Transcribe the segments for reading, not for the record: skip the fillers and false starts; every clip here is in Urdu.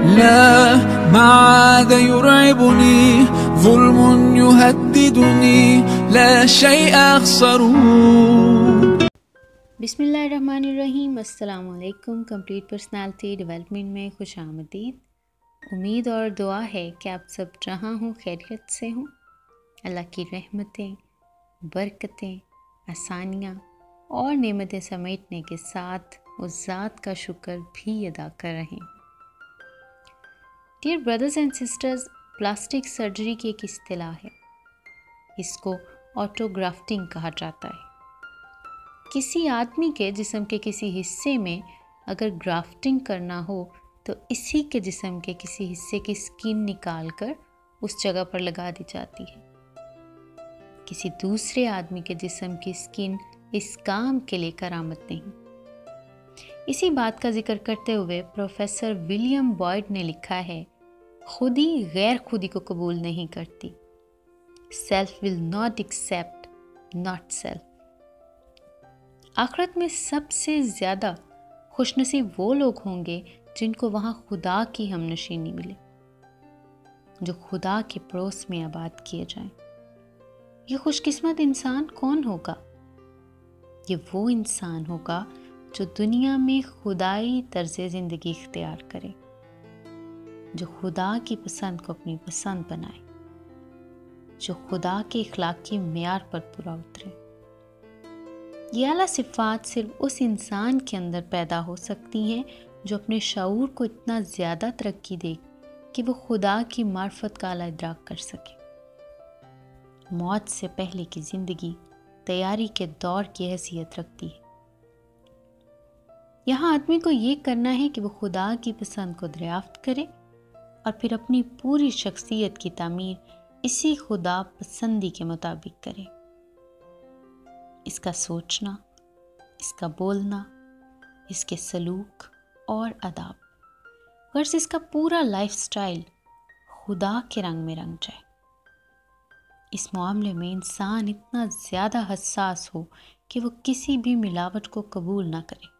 لا ما عاد يرعبني ظلم يهددني لا شيء أخسره. بسم اللہ الرحمن الرحیم. السلام علیکم. کمپلیٹ پرسنالٹی ڈیولپمنٹ میں خوش آمدید. امید اور دعا ہے کہ آپ سب جہاں ہوں خیریت سے ہوں. اللہ کی رحمتیں، برکتیں، آسانیاں اور نعمتیں سمیٹنے کے ساتھ اس ذات کا شکر بھی ادا کر رہے ہیں. Dear brothers and sisters, plastic surgery کی ایک اصطلاح ہے. اس کو آٹوگرافٹنگ کہا جاتا ہے. کسی آدمی کے جسم کے کسی حصے میں اگر گرافٹنگ کرنا ہو تو اسی کے جسم کے کسی حصے کی سکن نکال کر اس جگہ پر لگا دی جاتی ہے. کسی دوسرے آدمی کے جسم کی سکن اس کام کے لیے کرامت نہیں. اسی بات کا ذکر کرتے ہوئے پروفیسر ولیم بوائڈ نے لکھا ہے، خودی غیر خودی کو قبول نہیں کرتی. Self will not accept not self. آخرت میں سب سے زیادہ خوش نصیب وہ لوگ ہوں گے جن کو وہاں خدا کی ہم نشینی ملے، جو خدا کے پڑوس میں آباد کیے جائیں. یہ خوش قسمت انسان کون ہوگا؟ یہ وہ انسان ہوگا جو دنیا میں خدائی طرز زندگی اختیار کرے، جو خدا کی پسند کو اپنی پسند بنائے، جو خدا کے اخلاقی معیار پر پورا اترے. یہ اعلیٰ صفات صرف اس انسان کے اندر پیدا ہو سکتی ہیں جو اپنے شعور کو اتنا زیادہ ترقی دے کہ وہ خدا کی معرفت کا اعلیٰ ادراک کر سکے. موت سے پہلے کی زندگی تیاری کے دور کی حیثیت رکھتی ہے. یہاں آدمی کو یہ کرنا ہے کہ وہ خدا کی پسند کو دریافت کرے اور پھر اپنی پوری شخصیت کی تعمیر اسی خدا پسندی کے مطابق کرے. اس کا سوچنا، اس کا بولنا، اس کے سلوک اور آداب، غرض اس کا پورا لائف سٹائل خدا کے رنگ میں رنگ جائے. اس معاملے میں انسان اتنا زیادہ حساس ہو کہ وہ کسی بھی ملاوٹ کو قبول نہ کرے.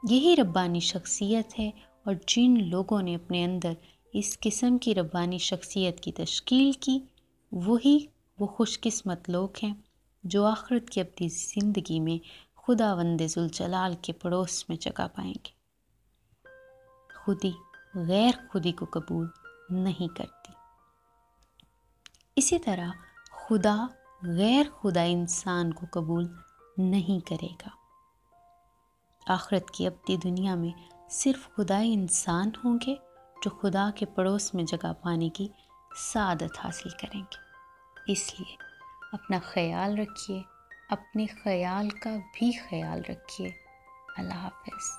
یہی ربانی شخصیت ہے، اور جن لوگوں نے اپنے اندر اس قسم کی ربانی شخصیت کی تشکیل کی، وہی وہ خوش قسمت لوگ ہیں جو آخرت کی اپنی زندگی میں خداوند ذوالجلال کے پڑوس میں جگہ پائیں گے. خودی غیر خودی کو قبول نہیں کرتی. اسی طرح خدا غیر خدا انسان کو قبول نہیں کرے گا. آخرت کی ابدی دنیا میں صرف خدائی انسان ہوں گے جو خدا کے پڑوس میں جگہ پانے کی سعادت حاصل کریں گے. اس لیے اپنا خیال رکھیے، اپنے خیال کا بھی خیال رکھیے. اللہ حافظ.